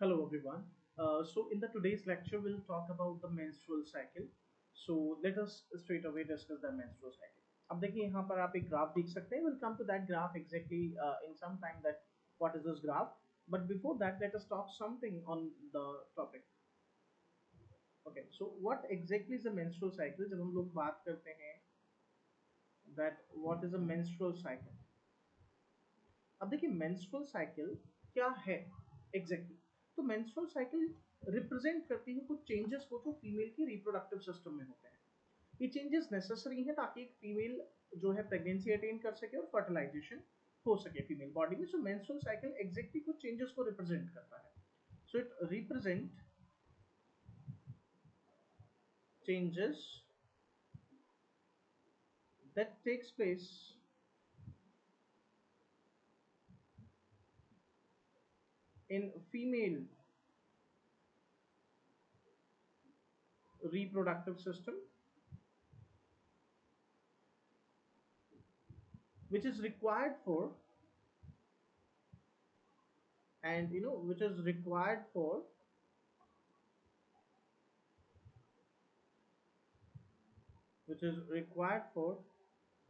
Hello everyone. So in the today's lecture we'll talk about the menstrual cycle. So let us straight away discuss the menstrual cycle. अब देखिए यहाँ पर आप एक graph देख सकते हैं. We'll come to that graph exactly in some time that what is this graph. But before that let us talk something on the topic. Okay. So what exactly is the menstrual cycle? जब हम लोग बात करते हैं that what is a menstrual cycle. अब देखिए menstrual cycle क्या है एग्जैक्टली तो मेंस्ट्रुअल साइकिल रिप्रेजेंट करती है कुछ चेंजेस को जो फीमेल के रिप्रोडक्टिव सिस्टम में होते हैं. ये चेंजेस नेसेसरी हैं ताकि एक फीमेल जो है प्रेगनेंसी अटेन कर सके और फर्टिलाइजेशन हो सके फीमेल बॉडी में. सो मेंस्ट्रुअल साइकिल एग्जैक्टली कुछ चेंजेस को रिप्रेजेंट करता है. So it represent changes that takes place in female reproductive system which is required for and which is required for which is required for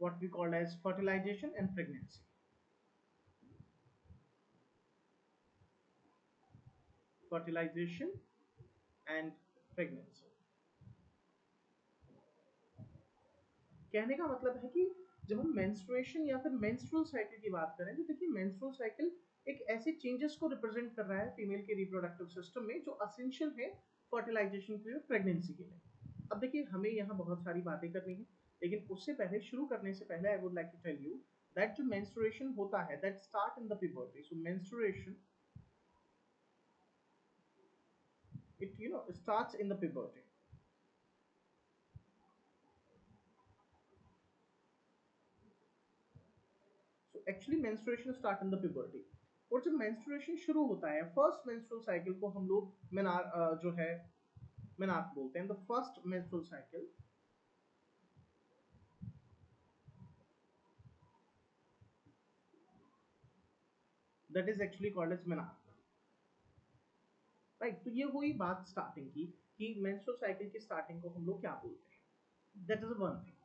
what we call as fertilization and pregnancy. Fertilization and pregnancy. कहने का मतलब है कि जब हम menstruation या फिर menstrual cycle की बात करें तो देखिए मेंस्ट्रुअल साइकिल एक ऐसे चेंजेस को रिप्रेजेंट कर रहा है फीमेल के रिप्रोडक्टिव सिस्टम में जो असेंशियल है फर्टिलाइजेशन के लिए प्रेगनेंसी के लिए. अब देखिए हमें यहाँ बहुत सारी बातें करनी है लेकिन उससे पहले शुरू करने से पहले I would like to tell you that जो मेंस्ट्रुएशन होता है that start in the puberty. So menstruation it starts in the puberty. So actually menstruation start in the puberty. और जब menstruation शुरू होता है फर्स्ट menstrual cycle को हम लोग जो है मेनार्क बोलते हैं. The first menstrual cycle that is actually called as menarche. Right तो ये हुई बात स्टार्टिंग की कि menstrual cycle की स्टार्टिंग को हम लोग क्या बोलते हैं. That is one thing.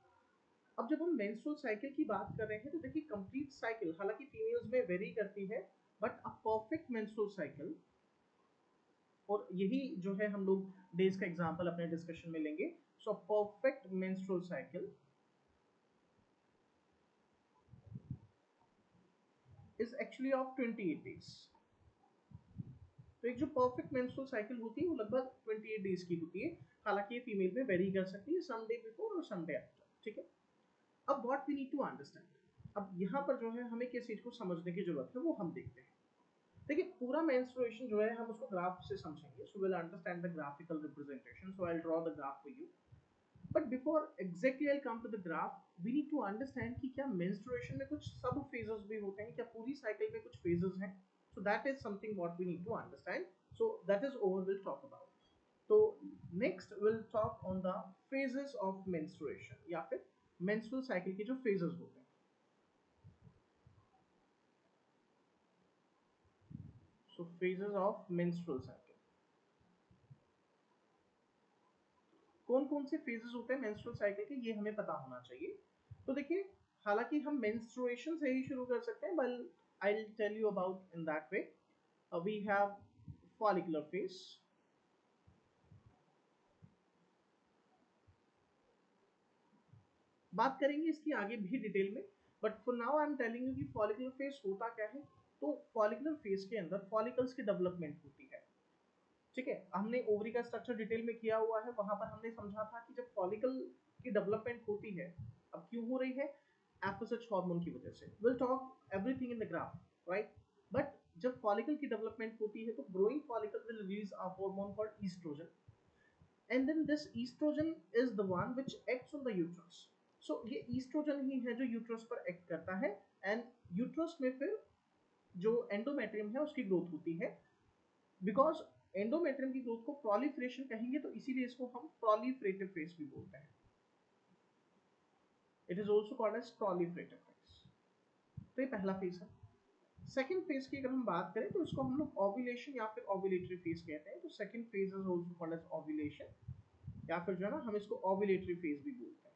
अब जब हम मेंस्ट्रुअल साइकिल की बात कर रहे हैं तो देखिए कंप्लीट साइकिल हालांकि फीमेल्स में वेरी करती है but a perfect menstrual cycle और यही जो है हम लोग डेज का एग्जांपल अपने डिस्कशन में लेंगे. So perfect menstrual cycle is actually of 28 days. तो एक जो परफेक्ट मेंस्ट्रुअल साइकिल होती है वो लगभग 28 डेज की होती है. हालांकि ये फीमेल में वेरी कर सकती है सम डे बिफोर और सम डे आफ्टर. ठीक है. अब what we need to understand. अब यहाँ पर जो है हमें किस चीज को समझने की जरूरत है वो हम देखते हैं. देखिए पूरा मेंस्ट्रुएशन जो है हम उसको ग्राफ से समझेंगे. So will understand the graphical representation. So I will draw the graph for you. But before exactly I come to the graph we need to understand कि क्या मेंस्ट्रुएशन में कुछ सब फेजेस भी होते हैं, क्या पूरी साइकिल में कुछ फेजेस हैं. So that is something what we need to understand. So that is over will talk about. तो next will talk on the phases of menstruation या फिर मेंस्ट्रुअल साइकिल के जो फेजेस होते हैं. So phases of menstrual cycle. कौन कौन से फेजेस होते हैं मेंस्ट्रुअल साइकिल के ये हमें पता होना चाहिए. तो देखिए हालांकि हम मेंस्ट्रुएशन से ही शुरू कर सकते हैं but I will tell you about in that way. We have follicular phase. बात करेंगे इसकी आगे भी डिटेल में but for now I am telling you कि फॉलिकुलर फेज होता क्या है. तो फॉलिकुलर फेज के अंदर फॉलिकल्स की डेवलपमेंट होती है. ठीक है. हमने ओवरी का स्ट्रक्चर डिटेल में किया हुआ है. वहां पर हमने समझा था कि जब फॉलिकल की डेवलपमेंट होती है अब क्यों हो रही है एफएसएच हार्मोन की वजह से. Will talk everything in the graph right. But जब फॉलिकल की डेवलपमेंट होती है तो growing follicle will release a hormone called oestrogen and then this estrogen is the one which acts on the uterus. So ये estrogen ही है जो uterus पर act करता है एंड यूट्रस में फिर जो एंडोमेट्रियम है उसकी ग्रोथ होती है. बिकॉज एंडोमेट्रियम की ग्रोथ को प्रोलिफरेशन कहेंगे तो इसीलिए इसको हम प्रोलिफरेटिव फेज भी बोलते हैं. It is also called as proliferative phase. तो ये पहला फेज है. सेकेंड फेज की अगर हम बात करें तो इसको हम लोग ओव्यूलेशन या फिर ओव्यूलेटरी फेज कहते हैं। तो second phase is also called as ovulation, या फिर जो है ना हम इसको ओव्यूलेटरी फेज भी बोलते हैं।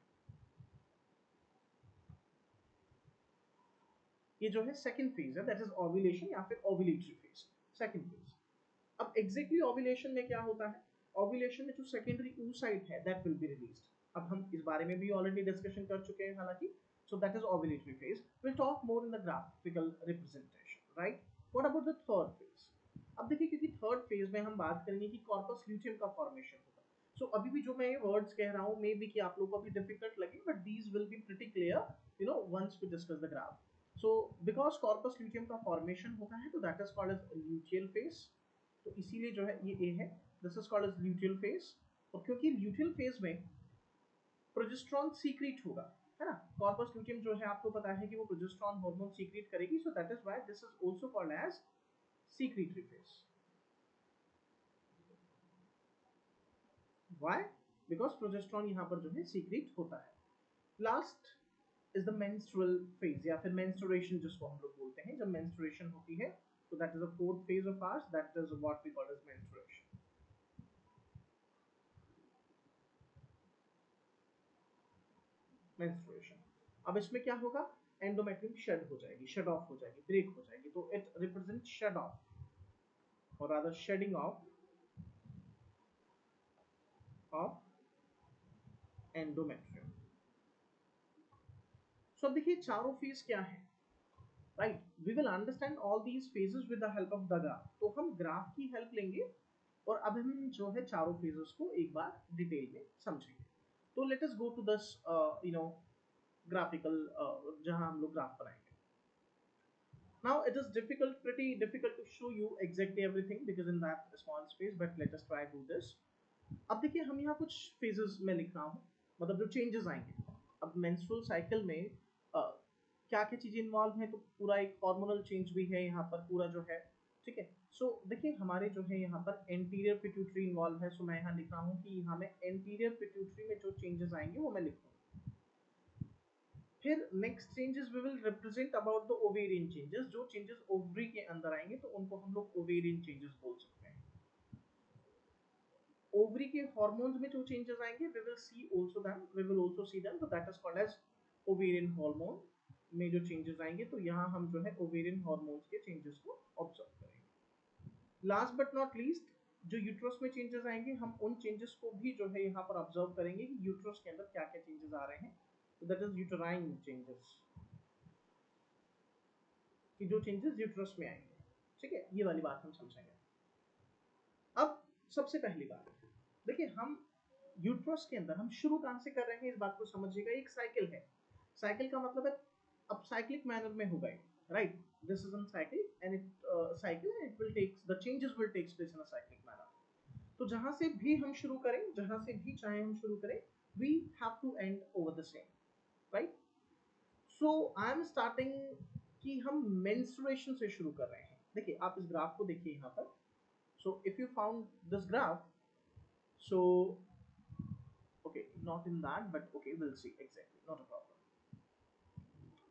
ये जो है सेकेंड फेज है, दैट इज ओव्यूलेशन या फिर ओव्यूलेटरी फेज, सेकेंड फेज। अब एग्जैक्टली ओव्यूलेशन में क्या होता है, ओव्यूलेशन में जो सेकेंडरी oocyte है दैट विल बी रिलीज्ड। अब हम इस बारे में भी ऑलरेडी डिस्कशन कर चुके हैं हालांकि। सो that is ovulatory phase, will talk more in the graphical representation, right. What about the third phase? अब देखिए, क्योंकि थर्ड फेज में हम बात करेंगे कि कॉर्पस ल्यूटियम का फॉर्मेशन होगा। सो अभी भी जो मैं ये वर्ड्स कह रहा हूँ मे बी कि आप लोगों को अभी डिफिकल्ट लगे, but these will be pretty clear you know once we discuss the graph. So because corpus luteum का फॉर्मेशन होता है तो that is called as luteal phase. तो इसीलिए जो है ये ए है, this is called as luteal phase. और क्योंकि ल्यूटियल फेज में प्रोजेस्टेरॉन सीक्रेट होगा, है ना, कॉर्पस ल्यूटियम जो है आपको पता है कि वो प्रोजेस्टेरॉन हार्मोन सीक्रेट करेगी। So that is why this is also called as secretory phase. Why? Because progesterone यहाँ पर जो है सीक्रेट होता है। Last is the menstrual phase या फिर मेंस्ट्रुएशन जिसको हम लोग बोलते हैं। जब मेंस्ट्रुएशन होती है तो that is the fourth phase of ours, that is what we call as menstruation. Menstruation, अब इसमें क्या होगा, एंडोमेट्रियम शेड हो जाएगी, शेड ऑफ हो जाएगी, ब्रेक हो जाएगी। तो इट रिप्रेजेंट शेड ऑफ और rather shedding of endometrium. So अब देखिए चारों फेज क्या है, right. We will understand all these phases with the help of the graph. तो हम ग्राफ की हेल्प लेंगे और अब हम जो है चारों फेजेस को एक बार डिटेल में समझेंगे। तो let us go to this you know graphical, जहां हम लोग ग्राफ बनाएंगे। Now it is difficult, pretty difficult to show you exactly everything because in that small space, but let us try do this. अब देखिए हम यहाँ कुछ phases में लिख रहा हूँ, मतलब जो changes आएंगे। अब menstrual cycle में क्या क्या चीजें इन्वॉल्व हैं, तो पूरा एक हार्मोनल चेंज भी है यहाँ पर पूरा जो है, ठीक है। सो देखिए हमारे जो है यहाँ पर एंटीरियर पिट्यूटरी इन्वॉल्व है। सो मैं यहाँ लिख रहा हूँ कि यहाँ में एंटीरियर पिट्यूटरी में जो चेंजेस आएंगे वो मैं लिखूंगा। फिर next changes we will represent about the ovarian changes. जो चेंजेस ओवरी के अंदर आएंगे तो उनको हम लोग ओवेरियन चेंजेस बोल सकते हैं। ओवरी के हार्मोन्स में जो चेंजेस आएंगे we will see also them, we will also see them, तो that is called as ovarian hormone में जो चेंजेस आएंगे। तो यहाँ हम जो है ओवेरियन हार्मोन्स के चेंजेस को ऑब्जर्व करेंगे। लास्ट बट नॉट लीस्ट, जो यूट्रस में चेंजेस आएंगे हम उन चेंजेस को भी जो है यहाँ पर ऑब्जर्व करेंगे कि यूट्रस के अंदर क्या क्या चेंजेस आ रहे हैं। तो दैट इज यूटराइन चेंजेस, कि जो चेंजेस यूट्रस में आएंगे, ठीक है, ये वाली बात हम समझेंगे। अब सबसे पहली बात देखिए, हम यूट्रस के अंदर हम शुरू कहां से कर रहे हैं इस बात को समझिएगा। एक साइकिल है, साइकिल का मतलब है अब साइक्लिक मैनर में होगा, राइट। This is an cycle and it cycle and it will take the changes will take place in a cyclic manner. तो जहां से भी हम शुरू करें, जहां से भी चाहे हम शुरू करें, we have to end over the same, right. So I am starting कि हम मेंस्ट्रुएशन से शुरू कर रहे हैं। देखिए आप इस ग्राफ को देखिए यहाँ पर। So if you found this graph, so okay not in that but okay will see exactly, not a problem.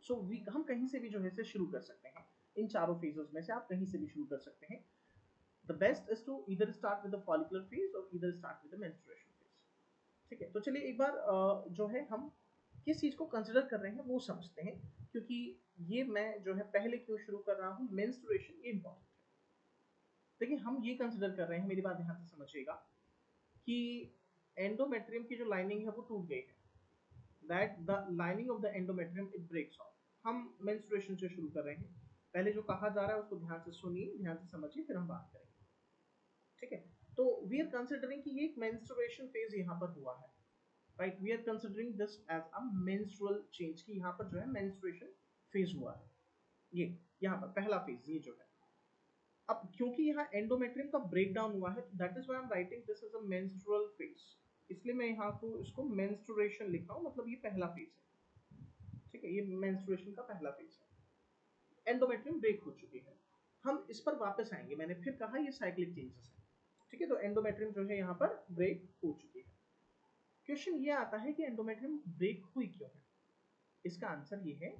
So we हम कहीं से भी जो है से शुरू कर सकते हैं, इन चारों फेजेस में से आप कहीं से भी शुरू कर सकते हैं। The best is to either start with the follicular phase और either start with the menstruation phase, ठीक है। तो चलिए एक बार जो है हम किस चीज को कंसिडर कर रहे हैं वो समझते हैं, क्योंकि ये मैं जो है पहले क्यों शुरू कर रहा हूँ, मेंस्ट्रुएशन ये इंपॉर्टेंट है। देखिए हम ये कंसिडर कर रहे हैं, मेरी बात ध्यान से समझिएगा, कि एंडोमेट्रियम की जो लाइनिंग है वो टूट गई है, that the lining of the endometrium it breaks off. हम मेंस्ट्रुएशन से शुरू कर रहे हैं। पहले जो कहा जा रहा है उसको ध्यान से सुनिए, ध्यान से समझिए, फिर हम बात करेंगे, ठीक है। तो वी आर कंसिडरिंग कि ये एक मेंस्ट्रुएशन फेज यहाँ पर हुआ है, right. We are considering this as a menstrual change, कि यहाँ पर जो है मेंस्ट्रुएशन फेज हुआ है, ये यहाँ पर पहला फेज ये जो है। अब क्योंकि यहाँ एंडोमेट्रियम का ब्रेकडाउन हुआ है, that is why I am writing this is a menstrual phase, इसलिए मैं यहाँ को इसको मेंस्ट्रुएशन लिख रहा हूँ, मतलब ये पहला फेज है, ठीक है, ये मेंस्ट्रुएशन का पहला फेज है। एंडोमेट्रियम ब्रेक हो चुकी है, हम इस पर वापस आएंगे। मैंने फिर कहा ये साइक्लिक चेंजेस है, ठीक है। तो एंडोमेट्रियम जो है यहाँ पर ब्रेक हो चुकी है। क्वेश्चन ये आता है कि एंडोमेट्रियम ब्रेक हुई क्यों है। इसका आंसर ये है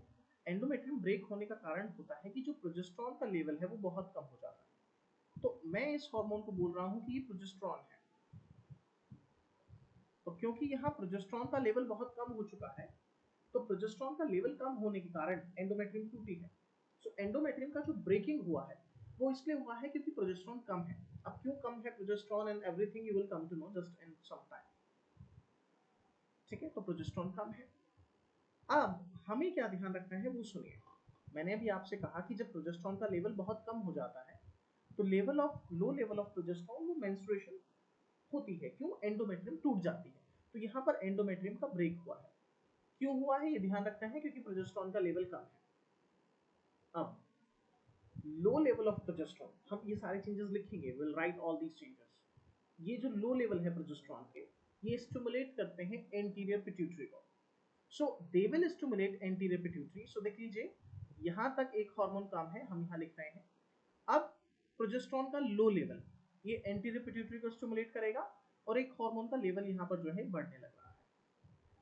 एंडोमेट्रियम ब्रेक होने का कारण होता है कि जो प्रोजेस्टेरॉन का लेवल है वो बहुत कम हो जाता है। तो मैं इस हार्मोन को बोल रहा हूँ कि ये प्रोजेस्टेरॉन है, और क्योंकि यहाँ प्रोजेस्टेरॉन का लेवल बहुत कम हो चुका है, तो प्रोजेस्टेरॉन का लेवल कम होने के कारण एंडोमेट्रियम टूटी है। सो एंडोमेट्रियम का जो ब्रेकिंग हुआ है वो इसलिए हुआ है क्योंकि प्रोजेस्टेरॉन कम है। अब क्यों कम है progesterone and everything you will come to know just in some time. ठीक है, तो प्रोजेस्टेरॉन कम है। अब हमें क्या ध्यान रखना है वो सुनिए। मैंने अभी आपसे कहा कि जब प्रोजेस्टेरॉन का लेवल बहुत कम हो जाता है तो लो लेवल ऑफ प्रोजेस्टेरॉन वो मेंस्ट्रुएशन होती है। क्यों? एंडोमेट्रियम टूट जाती है। तो यहाँ पर एंडोमेट्रियम का ब्रेक हुआ है। क्यों हुआ है ये ध्यान रखना है, क्योंकि प्रोजेस्टेरॉन का लेवल कम है। अब लो लेवल ऑफ प्रोजेस्टेरॉन, हम ये सारे चेंजेस लिखेंगे, will write all these changes. ये जो लो लेवल है प्रोजेस्टेरॉन के, ये स्टिमुलेट करते हैं एंटीरियर पिट्यूटरी को। So they will stimulate anterior pituitary. So देख लीजिए यहाँ तक एक हार्मोन काम है, हम यहाँ लिख रहे हैं। अब प्रोजेस्टेरॉन का लो लेवल ये एंटीरियर पिट्यूटरी को स्टिमुलेट करेगा, और एक हार्मोन का लेवल यहाँ पर जो है बढ़ने लग रहा है।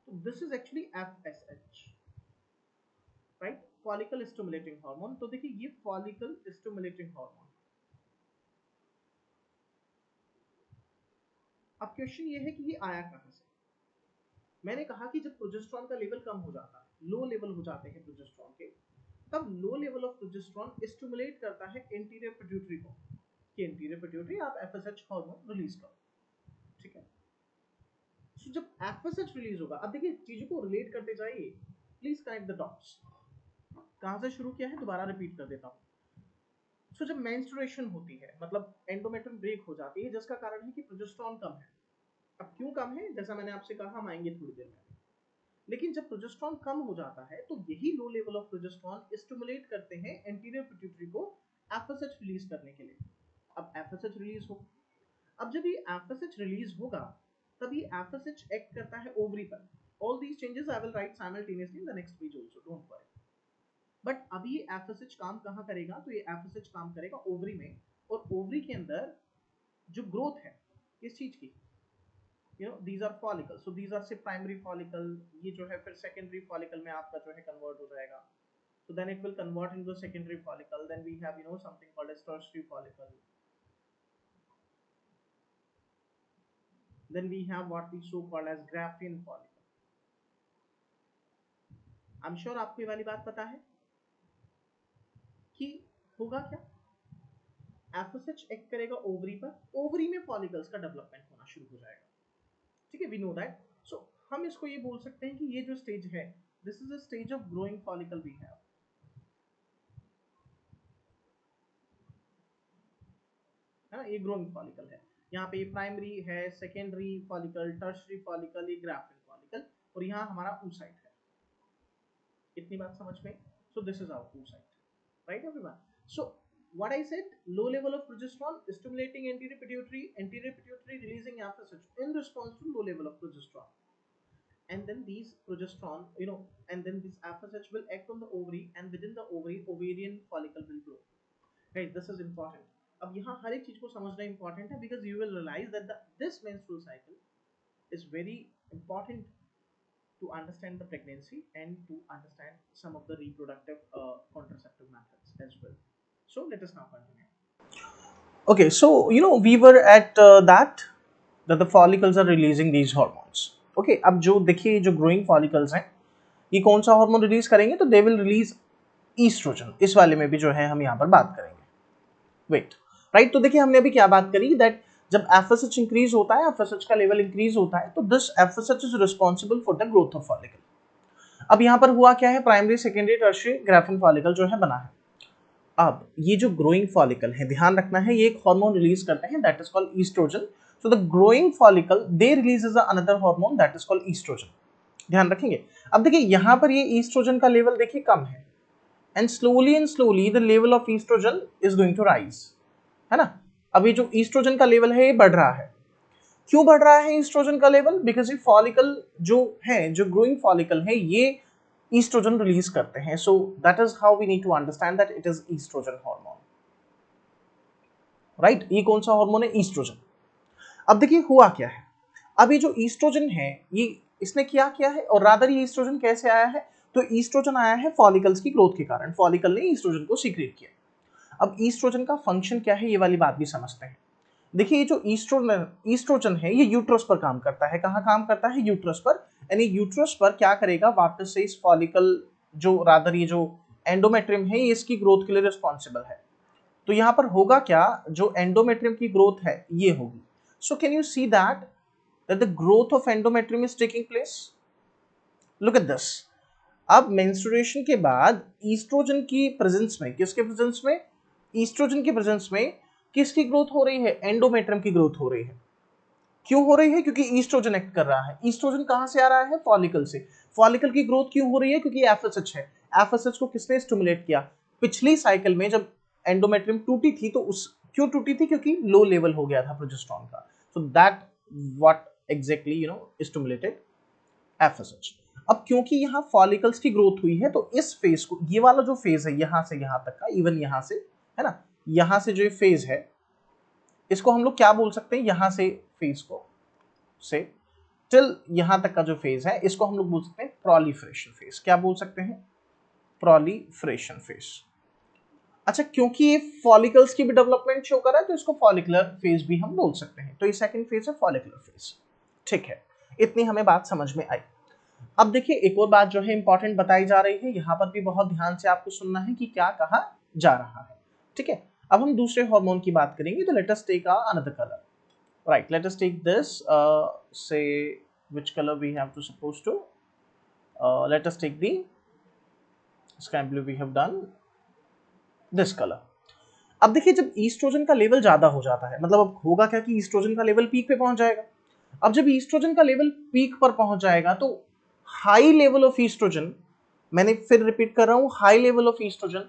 तो this is actually FSH, right, follicle stimulating hormone. तो देखिए ये फॉलिकल स्टिमुलेटिंग हार्मोन। अब क्वेश्चन ये है कि ये आया कहां से। मैंने कहा कि जब प्रोजेस्टेरॉन का लेवल कम हो जाता है, लो लेवल हो जाते हैं प्रोजेस्टेरॉन के, तब low level of progesterone stimulate करता है एंटीरियर पिट्यूटरी को कि एंटीरियर पिट्यूटरी आप FSH हार्मोन रिलीज करो। ठीक है, सो जब FSH रिलीज होगा, अब देखिए चीजों को रिलेट करते जाइए, प्लीज कनेक्ट द डॉट्स। कहां से शुरू किया है दोबारा रिपीट कर देता हूं। सो जब मेंस्ट्रुएशन होती है, मतलब एंडोमेट्रियम ब्रेक हो जाती है, जिसका कारण है कि प्रोजेस्टेरॉन कम है। अब क्यों कम है, जैसा मैंने आपसे कहा, हम आएंगे थोड़ी देर में। लेकिन जब प्रोजेस्टेरॉन कम हो जाता है तो यही low level of progesterone stimulate करते हैं एंटीरियर पिट्यूटरी को FSH रिलीज करने के लिए। अब FSH रिलीज हो, अब जब ये FSH रिलीज होगा तब ये FSH एक्ट करता है ओवरी पर। All these changes I will write simultaneously in the next page also, don't worry. But अभी ये FSH काम कहाँ करेगा, तो ये FSH काम करेगा ओवरी में, और ओवरी के अंदर जो ग्रोथ है किस चीज की, these are follicles, so these are say primary follicle, ये जो है फिर secondary follicle में आपका जो है convert हो जाएगा, so then it will convert into secondary follicle, then we have something called as tertiary follicle, then we have what we so called as Graafian follicle. I'm sure आपको ये वाली बात पता है कि होगा क्या, FSH एक्ट करेगा ओवरी पर, ओवरी में फॉलिकल्स का डेवलपमेंट होना शुरू हो जाएगा। ठीक है, वी नो दैट। सो हम इसको ये बोल सकते हैं कि ये जो स्टेज है, this is a stage of growing follicle we have. है ना, ये ग्रोइंग फॉलिकल है। यहाँ पे ये प्राइमरी है, सेकेंडरी फॉलिकल, टर्शियरी फॉलिकल, ये ग्राफिन फॉलिकल, और यहाँ हमारा oocyte है। इतनी बात समझ में? So this is our oocyte, right everyone? So what I said, low level of progesterone stimulating anterior pituitary releasing FSH in response to low level of progesterone. And then these progesterone, and then this FSH will act on the ovary, and within the ovary, ovarian follicle will grow. Guys, this is important. अब यहाँ हर एक चीज को समझना important है, because you will realize that this menstrual cycle is very important to understand the pregnancy and to understand some of the reproductive contraceptive methods as well. So let us now continue. Okay, so we were at that the follicles are releasing these hormones. Okay, अब जो देखिए जो growing follicles हैं, ये कौन सा hormone release करेंगे, तो दे विल रिलीज ईस्ट्रोजन। इस वाले में भी जो है हम यहाँ पर बात करेंगे। वेट, राइट, तो देखिए हमने अभी क्या बात करी, दैट जब FSH इंक्रीज होता है, FSH का लेवल इंक्रीज होता है, तो this FSH is responsible for the growth of follicle. अब यहाँ पर हुआ क्या है, primary, secondary, tertiary, graphene follicle जो है बना है। अब ये जो ग्रोइंग फॉलिकल है, ध्यान रखना है, ये एक हार्मोन रिलीज करते हैं, that is called estrogen. So the growing follicle they releases another hormone that is called estrogen. ध्यान रखेंगे। अब देखिए यहाँ पर ये ईस्ट्रोजन का लेवल देखिए कम है, and slowly the level of estrogen is going to rise, है ना। अब ये जो ईस्ट्रोजन का लेवल है ये बढ़ रहा है। क्यों बढ़ रहा है ईस्ट्रोजन का लेवल? बिकॉज ये फॉलिकल जो है, जो ग्रोइंग फॉलिकल है, ये ईस्ट्रोजन रिलीज करते हैं। So that is how we need to understand that it is estrogen hormone, right. ये कौन सा हार्मोन है? ईस्ट्रोजन। अब देखिए हुआ क्या है, अब ये जो ईस्ट्रोजन है, ये इसने क्या किया है, और रादर ये ईस्ट्रोजन कैसे आया है, तो ईस्ट्रोजन आया है फॉलिकल्स की ग्रोथ के कारण, फॉलिकल ने ईस्ट्रोजन को सीक्रेट किया। अब ईस्ट्रोजन का फंक्शन क्या है ये वाली बात भी समझते हैं। देखिए ये जो ईस्ट्रोजन है ये यूट्रस पर काम करता है। कहाँ काम करता है? यूट्रस पर। यानी यूट्रस पर क्या करेगा, वापस से इस फॉलिकल जो रादर ये जो एंडोमेट्रियम है ये इसकी ग्रोथ के लिए रिस्पॉन्सिबल है। तो यहाँ पर होगा क्या, जो एंडोमेट्रियम की ग्रोथ है ये होगी। So can you see that the growth of endometrium is taking place. Look at this. अब मेंस्ट्रुएशन के बाद ईस्ट्रोजन की प्रेजेंस में, किसके प्रेजेंस में? ईस्ट्रोजन की प्रेजेंस में किसकी ग्रोथ हो रही है? एंडोमेट्रियम की ग्रोथ हो रही है। क्यों हो रही है? क्योंकि ईस्ट्रोजन एक्ट कर रहा है। ईस्ट्रोजन कहां से आ रहा है? फॉलिकल से। फॉलिकल की ग्रोथ क्यों हो रही है? क्योंकि एफएसएच है। एफएसएच को किसने स्टिमुलेट किया? पिछली साइकिल में जब एंडोमेट्रियम टूटी थी तो उस क्यों टूटी थी? क्योंकि लो लेवल हो गया था प्रोजेस्टेरोन का। So that what exactly stimulated FSH. अब क्योंकि यहाँ फॉलिकल्स की ग्रोथ हुई है तो इस फेज को, ये वाला जो फेज है यहां से यहां तक का, इवन यहां से, है ना, यहां से जो ये फेज है इसको हम लोग क्या बोल सकते हैं? यहां से फेज को से टिल यहां तक का जो फेज है इसको हम लोग बोल सकते हैं प्रोलिफरेशन फेज। क्या बोल सकते हैं? Proliferation phase. अच्छा, क्योंकि ये फॉलिकल्स की भी डेवलपमेंट शो कर रहा है तो इसको फॉलिकुलर फेज भी हम बोल सकते हैं। तो ये सेकंड फेज है फॉलिकुलर फेज। ठीक है, इतनी हमें बात समझ में आई। अब देखिए एक और बात जो है इंपॉर्टेंट बताई जा रही है, यहां पर भी बहुत ध्यान से आपको सुनना है कि क्या कहा जा रहा है। ठीक है, अब हम दूसरे हार्मोन की बात करेंगे। तो let us take another colour. Right, let us take this, say which color we have to suppose to, let us take the sky blue, we have done this color. अब देखिए जब ईस्ट्रोजन का level ज्यादा हो जाता है, मतलब अब होगा क्या कि ईस्ट्रोजन का लेवल पीक पे पहुंच जाएगा। अब जब ईस्ट्रोजन का लेवल पीक पर पहुंच जाएगा तो हाई लेवल ऑफ ईस्ट्रोजन, मैंने फिर रिपीट कर रहा हूं, high level of estrogen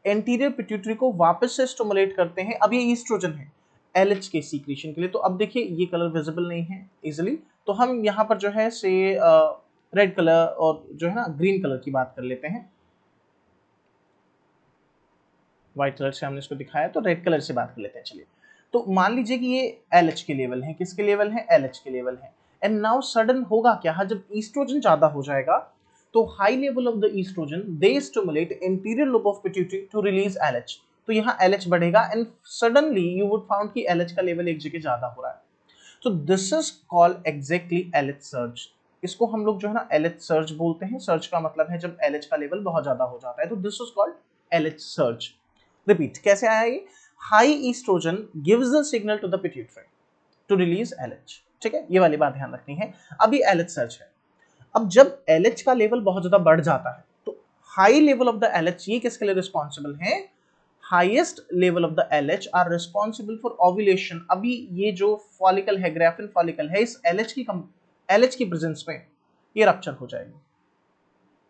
anterior pituitary को वापस से स्टिमुलेट करते हैं। अब ये ईस्ट्रोजन है एलएच के सीक्रेशन के लिए। तो अब देखिए ये कलर विजिबल नहीं है इजिली, तो हम यहाँ पर जो है से रेड कलर और जो है ना ग्रीन कलर की बात कर लेते हैं। व्हाइट कलर से हमने इसको दिखाया तो रेड कलर से बात कर लेते हैं। चलिए, तो मान लीजिए कि ये एलएच के लेवल है। किसके लेवल है? एलएच के लेवल है। एंड नाउ सडन होगा क्या, जब ईस्ट्रोजन ज्यादा हो जाएगा तो high level of the estrogen they stimulate anterior lobe of pituitary to release LH. तो यहाँ एलएच बढ़ेगा and suddenly you would found कि एलएच का लेवल एक जगह ज्यादा हो रहा है। तो this is called exactly LH surge. इसको हम लोग जो है ना एलएच सर्ज बोलते हैं। सर्ज का मतलब है जब एलएच का लेवल बहुत ज्यादा हो जाता है, तो this is called LH surge. Repeat, कैसे आया ये? High estrogen gives the signal to the pituitary to release LH. ठीक है, ये वाली बात ध्यान रखनी है। अभी एलएच सर्ज है। अब जब एलएच का लेवल बहुत ज्यादा बढ़ जाता है तो high level of the LH, ये किसके लिए रिस्पॉन्सिबल है? Highest level of the LH are responsible for ovulation. अभी ये जो फॉलिकल है, ग्राफिन फॉलिकल है, इस एलएच की प्रेजेंस में ये रप्चर हो जाएगी।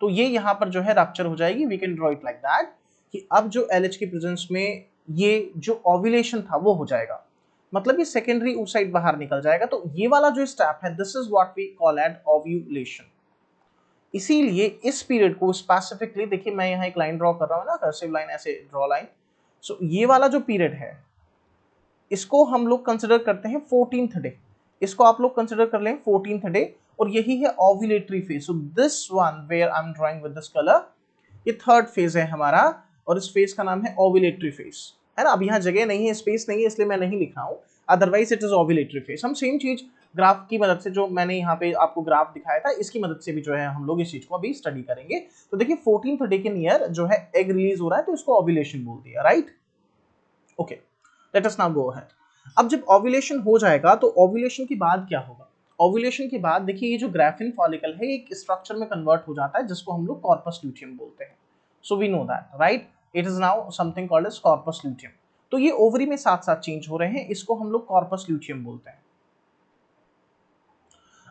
तो ये यहां पर जो है रप्चर हो जाएगी। We can draw it like that कि अब जो एलएच की प्रेजेंस में ये जो ओव्यूलेशन था वो हो जाएगा, मतलब ये सेकेंडरी oocyte बाहर निकल जाएगा। तो ये वाला जो स्टेप है this is what we call at ovulation. इसीलिए इस पीरियड को स्पेसिफिकली, देखिए मैं यहाँ एक लाइन ड्रॉ कर रहा हूँ ना, कर्सिव लाइन, ऐसे ड्रॉ लाइन। सो ये वाला जो पीरियड है इसको हम लोग कंसिडर करते हैं 14th डे। इसको आप लोग कंसिडर कर लें 14th डे, और यही है ovulatory phase. So this one where I am drawing with this colour, ये थर्ड फेज है हमारा, और इस फेज का नाम है ओव्यूलेटरी फेज, है ना। अब यहाँ जगह नहीं है, स्पेस नहीं है, इसलिए मैं नहीं लिखा हूँ, otherwise it is ovulatory phase. हम सेम चीज ग्राफ की मदद से, जो मैंने यहाँ पे आपको ग्राफ दिखाया था, इसकी मदद से भी जो है हम लोग इस चीज को अभी स्टडी करेंगे। तो देखिए 14th डे के नियर जो है एग रिलीज हो रहा है, तो इसको ओव्यूलेशन बोल दिया, right. Okay, let us now go ahead. अब जब ओव्यूलेशन हो जाएगा तो ओव्यूलेशन के बाद क्या होगा? ओव्यूलेशन के बाद देखिए ये जो ग्राफिन फॉलिकल है एक स्ट्रक्चर में कन्वर्ट हो जाता है जिसको हम लोग कॉर्पस ल्यूटियम बोलते हैं। So we know that, right, it is now something called as corpus luteum. तो ये ओवरी में साथ साथ चेंज हो रहे हैं, इसको हम लोग कॉर्पस ल्यूटियम बोलते हैं।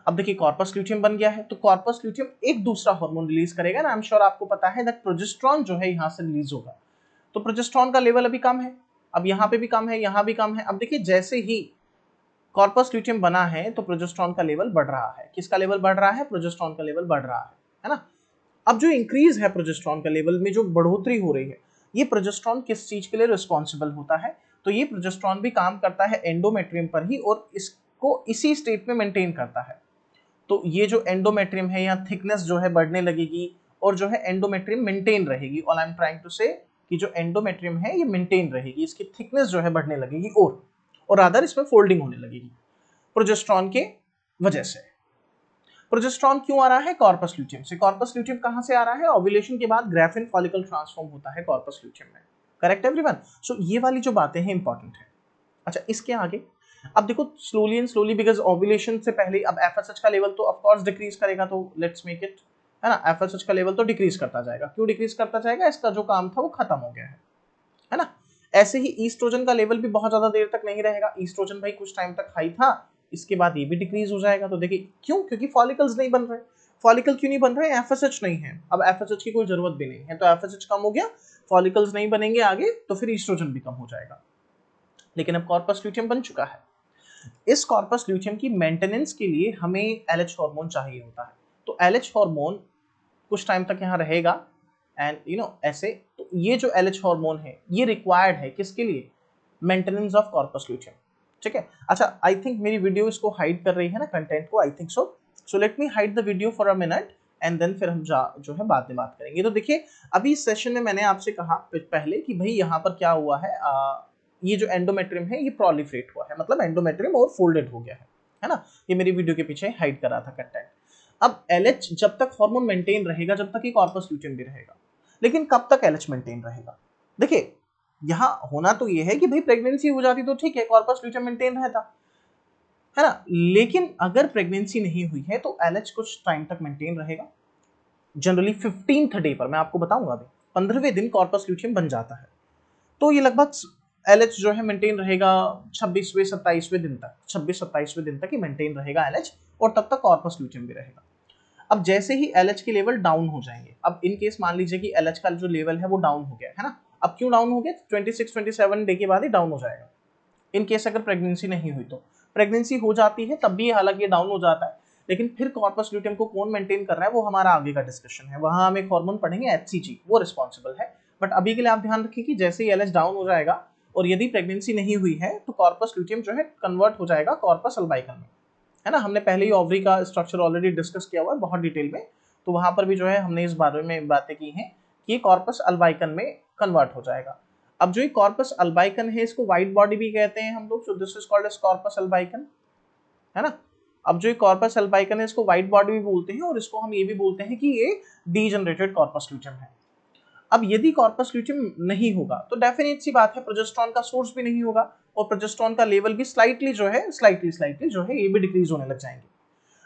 अब देखिए कॉर्पस ल्यूटियम बन गया है, तो कॉर्पस ल्यूटियम एक दूसरा हार्मोन रिलीज करेगा ना। आई एम श्योर आपको पता है दैट प्रोजेस्टेरोन जो है यहाँ से रिलीज होगा। तो प्रोजेस्टेरोन का लेवल अभी कम है, अब यहाँ पे भी कम है, यहाँ भी कम है। अब देखिए जैसे ही कॉर्पस ल्यूटियम बना है तो प्रोजेस्टेरोन का लेवल बढ़ रहा है। किसका लेवल बढ़ रहा है? प्रोजेस्टेरोन का लेवल बढ़ रहा है ना। अब जो इंक्रीज है प्रोजेस्टेरोन का लेवल में, जो बढ़ोतरी हो रही है, ये प्रोजेस्टेरोन किस चीज के लिए रिस्पॉन्सिबल होता है? तो ये प्रोजेस्टेरोन भी काम करता है एंडोमेट्रियम पर ही, और इसको इसी स्टेट में मेंटेन करता है। तो ये जो एंडोमेट्रियम है, यहाँ थिकनेस जो है बढ़ने लगेगी, और जो है एंडोमेट्रियम मेंटेन रहेगी। All I am trying to say कि जो एंडोमेट्रियम है ये मेंटेन रहेगी, इसकी थिकनेस जो है बढ़ने लगेगी और रादर इसमें फोल्डिंग होने लगेगी प्रोजेस्टेरॉन के वजह से। प्रोजेस्टेरॉन क्यों आ रहा है? कॉर्पस ल्यूटियम से। कॉर्पस ल्यूटियम कहां से आ रहा है? ओव्यूलेशन के बाद ग्राफिन फॉलिकल ट्रांसफॉर्म होता है कॉर्पस ल्यूटियम में। Correct everyone? सो ये वाली जो बातें हैं इंपॉर्टेंट है। अच्छा, इसके आगे अब देखो slowly and slowly, because ovulation से पहले अब एफएसएच का लेवल तो ऑफ कोर्स डिक्रीज करेगा, तो लेट्स मेक इट, है ना, एफएसएच का लेवल तो डिक्रीज करता जाएगा। क्यों डिक्रीज करता जाएगा? इसका जो काम था वो खत्म हो गया है ना। ऐसे ही ईस्ट्रोजन का लेवल भी बहुत ज्यादा देर तक नहीं रहेगा। ईस्ट्रोजन भाई कुछ टाइम तक हाई था, इसके बाद ये भी डिक्रीज हो जाएगा। तो देखिए क्यों? क्योंकि फॉलिकल्स नहीं बन रहे। फॉलिकल क्यों नहीं बन रहे? एफएसएच नहीं है। अब एफएसएच की कोई जरूरत भी नहीं है, तो एफएसएच कम हो गया, फॉलिकल्स नहीं बनेंगे आगे, तो फिर ईस्ट्रोजन भी कम हो जाएगा। लेकिन अब कॉर्पस ल्यूटियम बन चुका है। इस कॉर्पस ल्यूटियम की मेंटेनेंस के लिए हमें एलएच हार्मोन चाहिए होता है। तो एलएच हार्मोन कुछ टाइम तक यहाँ रहेगा एंड ऐसे। तो ये जो एलएच हार्मोन है ये रिक्वायर्ड है किसके लिए? Maintenance of corpus luteum. ठीक है। अच्छा, आई थिंक मेरी वीडियो इसको हाइड कर रही है ना, कंटेंट को, I think so let me hide the video for a minute and then फिर हम जो है बाद में बात करेंगे। तो देखिए अभी इस सेशन में मैंने आपसे कहा पहले कि भाई यहाँ पर क्या हुआ है, ये जो एंडोमेट्रियम है ये प्रोलिफरेट हुआ है, मतलब एंडोमेट्रियम और फोल्डेड हो गया है ना। ये मेरी वीडियो के पीछे हाइड करा था कंटेंट। अब एलएच जब तक हार्मोन मेंटेन रहेगा, जब तक ये कॉर्पस ल्यूटियम भी रहेगा। लेकिन कब तक एलएच मेंटेन रहेगा? देखिए यहाँ होना तो ये है कि भाई प्रेगनेंसी हो जाती तो ठीक है, कॉर्पस ल्यूटियम मेंटेन रहता, है ना। लेकिन अगर प्रेगनेंसी नहीं हुई है तो एलएच कुछ टाइम तक मेंटेन रहेगा। जनरली 15th डे पर, मैं आपको बताऊंगा अभी, 15वें दिन कॉर्पस ल्यूटियम बन जाता है। तो ये लगभग एलएच जो है मेंटेन रहेगा 26वें 27वें दिन तक, 26-27वें दिन तक ही मेंटेन रहेगा एलएच, और तब तक कॉर्पस ल्यूटियम भी रहेगा। अब जैसे ही एलएच के लेवल डाउन हो जाएंगे, अब इन केस मान लीजिए कि एलएच का जो लेवल है वो डाउन हो गया है ना। अब क्यों डाउन हो गया? 26-27 डे के बाद ही डाउन हो जाएगा। इन केस अगर प्रेगनेंसी नहीं हुई तो, प्रेगनेंसी हो जाती है तब भी हालांकि ये डाउन हो जाता है, लेकिन फिर कॉर्पस ल्यूटियम को कौन मेंटेन कर रहा है वो हमारा आगे का डिस्कशन है। वहां हम एक हार्मोन पढ़ेंगे एचसीजी, वो रिस्पॉन्सिबल है। बट अभी के लिए आप ध्यान रखिए कि जैसे ही एलएच डाउन हो जाएगा और यदि प्रेगनेंसी नहीं हुई है तो कॉर्पस ल्यूटियम जो है कन्वर्ट हो जाएगा कॉर्पस अल्बाइकन में, है ना। हमने पहले ही ओवरी का स्ट्रक्चर ऑलरेडी डिस्कस किया हुआ है बहुत डिटेल में, तो वहां पर भी जो है हमने इस बारे में बातें की हैं कि कॉर्पस अल्बाइकन में कन्वर्ट हो जाएगा। अब जो ये कॉर्पस अल्बाइकन है इसको व्हाइट बॉडी भी कहते हैं हम लोग, so this is called as corpus albicans, है ना। अब जो ये कॉर्पस अल्बाइकन है इसको व्हाइट बॉडी भी बोलते हैं, और इसको हम ये भी बोलते हैं कि ये डीजनरेटेड कॉर्पस ल्यूटियम है। अब यदि कॉर्पस ल्यूटियम नहीं होगा तो डेफिनेट सी बात है प्रोजेस्टेरॉन का सोर्स भी नहीं होगा, और प्रोजेस्टेरॉन का लेवल भी स्लाइटली जो है ये भी डिक्रीज होने लग जाएंगे।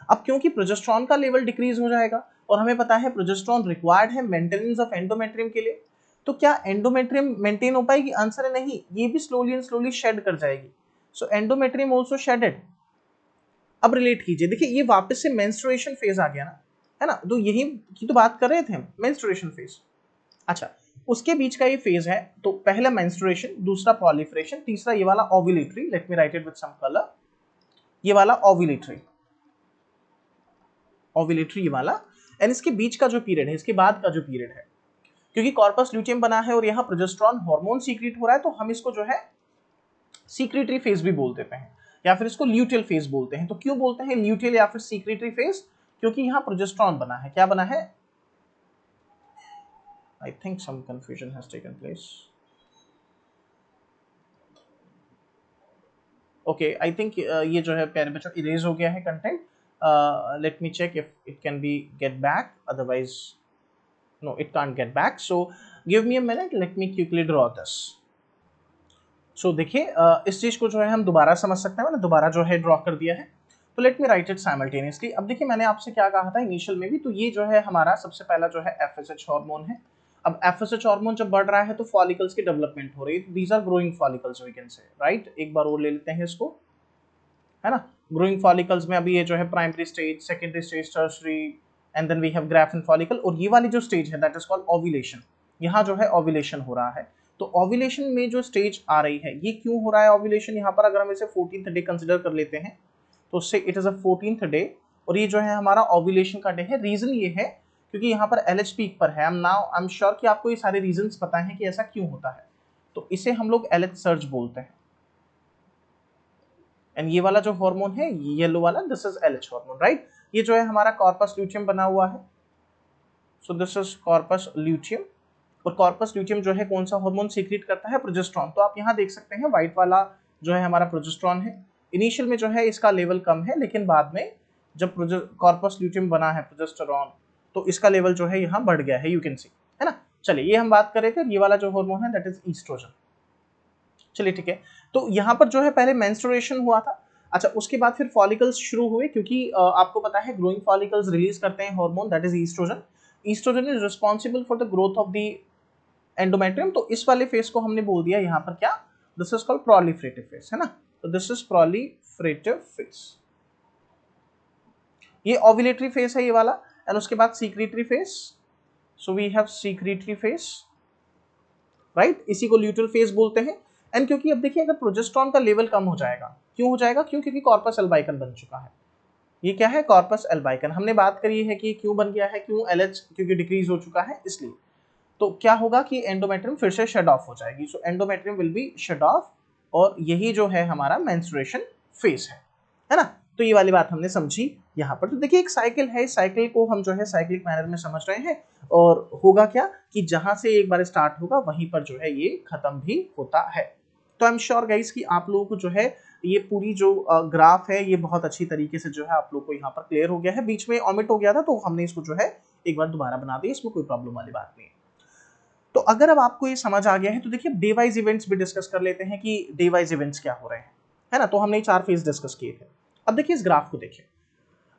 अब क्योंकि प्रोजेस्टेरॉन का लेवल डिक्रीज हो जाएगा, और हमें पता है प्रोजेस्टेरॉन रिक्वायर्ड है मेंटेनेंस ऑफ एंडोमेट्रियम के लिए, तो क्या एंडोमेट्रियम मेंटेन हो पाएगी? आंसर है नहीं, ये भी स्लोली एंड स्लोली शेड कर जाएगी। So endometrium also shaded. अब रिलेट कीजिए, देखिए ये वापस से मेंस्ट्रुएशन फेज आ गया ना, है ना। तो यही की तो बात कर रहे थे हम, मेंस्ट्रुएशन फेज। अच्छा, उसके बीच का ये फेज है, तो पहला मेंस्ट्रुएशन, दूसरा प्रोलिफरेशन, तीसरा ये वाला ovulatory, let me write it with some colour, ये वाला ओव्यूलेटरी ये वाला, एंड इसके बीच का जो पीरियड है, इसके बाद का जो पीरियड है, क्योंकि कॉर्पस ल्यूटियम बना है और यहाँ प्रोजेस्टेरॉन हार्मोन सीक्रेट हो रहा है, तो हम इसको जो है सीक्रेटरी फेज भी बोल देते हैं, या फिर इसको ल्यूटियल फेज बोलते हैं। तो क्यों बोलते हैं ल्यूटियल या फिर सीक्रेटरी फेज? क्योंकि यहाँ प्रोजेस्टेरॉन बना है। क्या बना है? I think some confusion has taken place. Okay, I think ये जो है प्यारे बच्चों इरेज हो गया है content. Let me check if it can be get back, otherwise no it can't get back, so give me a minute, let me quickly draw this. So देखिए इस चीज को जो है हम दोबारा समझ सकते हैं, मैंने दोबारा जो है ड्रॉ कर दिया है, तो let me write it simultaneously. अब देखिए मैंने आपसे क्या कहा था इनिशियल में भी, तो ये जो है हमारा सबसे पहला जो है एफएसएच हार्मोन है। अब एफएसएच हार्मोन जब बढ़ रहा है तो फॉलिकल्स की डेवलपमेंट हो रही है, these are growing follicles we can say, right. एक बार और ले लेते हैं इसको, है ना। ग्रोइंग फॉलिकल्स में अभी ये जो है primary stage, secondary stage, tertiary, and then we have graafian follicle, और ये वाली जो स्टेज है दैट इज कॉल्ड ओव्यूलेशन। यहाँ जो है ओव्यूलेशन हो रहा है। तो ओव्यूलेशन में जो स्टेज आ रही है, ये क्यों हो रहा है ओव्यूलेशन? यहाँ पर अगर हम इसे 14th डे कंसिडर कर लेते हैं तो उससे it is a 14th day, और ये जो है हमारा ओव्यूलेशन का डे है। रीजन ये है क्योंकि यहाँ पर एलएच पीक पर है। आई एम श्योर कि आपको ये सारे रीजंस पता है कि ऐसा क्यों होता है, तो इसे हम लोग एलएच सर्ज बोलते हैं। एंड ये वाला जो हार्मोन है येलो वाला, this is LH hormone, right. ये जो है हमारा कॉर्पस ल्यूटियम बना हुआ है, सो दिस इज कॉर्पस ल्यूटियम, और कॉर्पस ल्यूटियम जो है कौन सा हार्मोन सीक्रेट करता है, प्रोजेस्टेरॉन। तो आप यहाँ देख सकते हैं व्हाइट वाला जो है हमारा प्रोजेस्टेरॉन है। इनिशियल में जो है इसका लेवल कम है, लेकिन बाद में जब कॉर्पस ल्यूटियम बना है प्रोजेस्टेरॉन, तो इसका लेवल जो है यहाँ बढ़ गया है, यू कैन सी, है ना। चलिए ये हम बात कर रहे थे, ये वाला जो हार्मोन है दैट इज ईस्ट्रोजन। चलिए ठीक है, तो यहाँ पर जो है पहले मेंस्ट्रुएशन हुआ था। अच्छा, उसके बाद फिर फॉलिकल्स शुरू हुए, क्योंकि आपको पता है ग्रोइंग फॉलिकल्स रिलीज करते हैं hormone that is estrogen. Estrogen is responsible for the growth of the endometrium. तो इस वाले फेस को हमने बोल दिया यहाँ पर क्या, this is called proliferative phase, है ना। तो दिस इज प्रोलिफरेटिव फेस। ये ओव्यूलेटरी फेस है ये वाला, एंड उसके बाद secretory phase. So we have secretory phase, right, इसी को ल्यूटल फेस बोलते हैं। एंड क्योंकि अब देखिए अगर प्रोजेस्टेरॉन का लेवल कम हो जाएगा, क्यों हो जाएगा, क्यों, क्योंकि कॉर्पस एल्बाइकन बन चुका है। ये क्या है, कॉर्पस एल्बाइकन। हमने बात करी है कि क्यों बन गया है, क्यों, एलएच क्योंकि डिक्रीज हो चुका है इसलिए। तो क्या होगा कि एंडोमेट्रियम फिर से शट ऑफ हो जाएगी। So endometrium will be shut off, और यही जो है हमारा मेंस्ट्रुएशन फेस है ना। तो ये वाली बात हमने समझी यहाँ पर। तो देखिए एक साइकिल है, इस साइकिल को हम जो है साइक्लिक मैनर में समझ रहे हैं, और होगा क्या कि जहां से एक बार स्टार्ट होगा वहीं पर जो है ये खत्म भी होता है। तो आई एम श्योर गाइस कि आप लोगों को जो है ये पूरी जो ग्राफ है ये बहुत अच्छी तरीके से जो है आप लोग को यहाँ पर क्लियर हो गया है। बीच में ऑमिट हो गया था, तो हमने इसको जो है एक बार दोबारा बना दिया, इसमें कोई प्रॉब्लम वाली बात नहीं है। तो अगर अब आपको ये समझ आ गया है, तो देखिए डे वाइज इवेंट्स भी डिस्कस कर लेते हैं कि डे वाइज इवेंट्स क्या हो रहे हैं, है ना। तो हमने 4 फेज डिस्कस किए थे। अब देखिए इस ग्राफ को देखिए,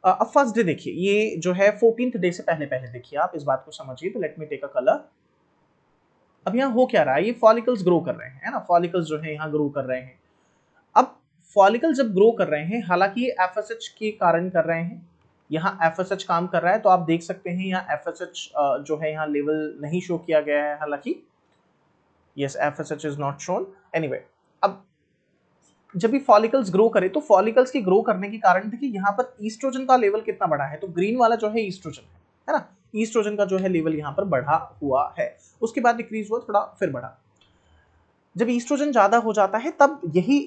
अब फर्स्ट डे देखिए, ये जो है 14th डे से पहले पहले देखिए, आप इस बात को समझिए। तो let me take a colour. अब यहाँ हो क्या रहा है, ये फॉलिकल्स ग्रो कर रहे हैं, है ना, फॉलिकल्स जो है यहाँ ग्रो कर रहे हैं। अब फॉलिकल जब ग्रो कर रहे हैं, हालांकि ये एफएसएच के कारण कर रहे हैं, यहाँ एफएसएच काम कर रहा है, तो आप देख सकते हैं यहाँ एफएसएच जो है यहाँ लेवल नहीं शो किया गया है, हालांकि yes FSH is not shown anyway. अब जब भी फॉलिकल्स ग्रो करे, तो फॉलिकल्स के ग्रो करने के कारण देखिए यहाँ पर ईस्ट्रोजन का लेवल कितना बढ़ा है, तो ग्रीन वाला जो है ईस्ट्रोजन है ना, ईस्ट्रोजन का जो है लेवल यहाँ पर बढ़ा हुआ है। उसके बाद डिक्रीज हुआ थोड़ा, फिर बढ़ा। जब ईस्ट्रोजन ज्यादा हो जाता है तब यही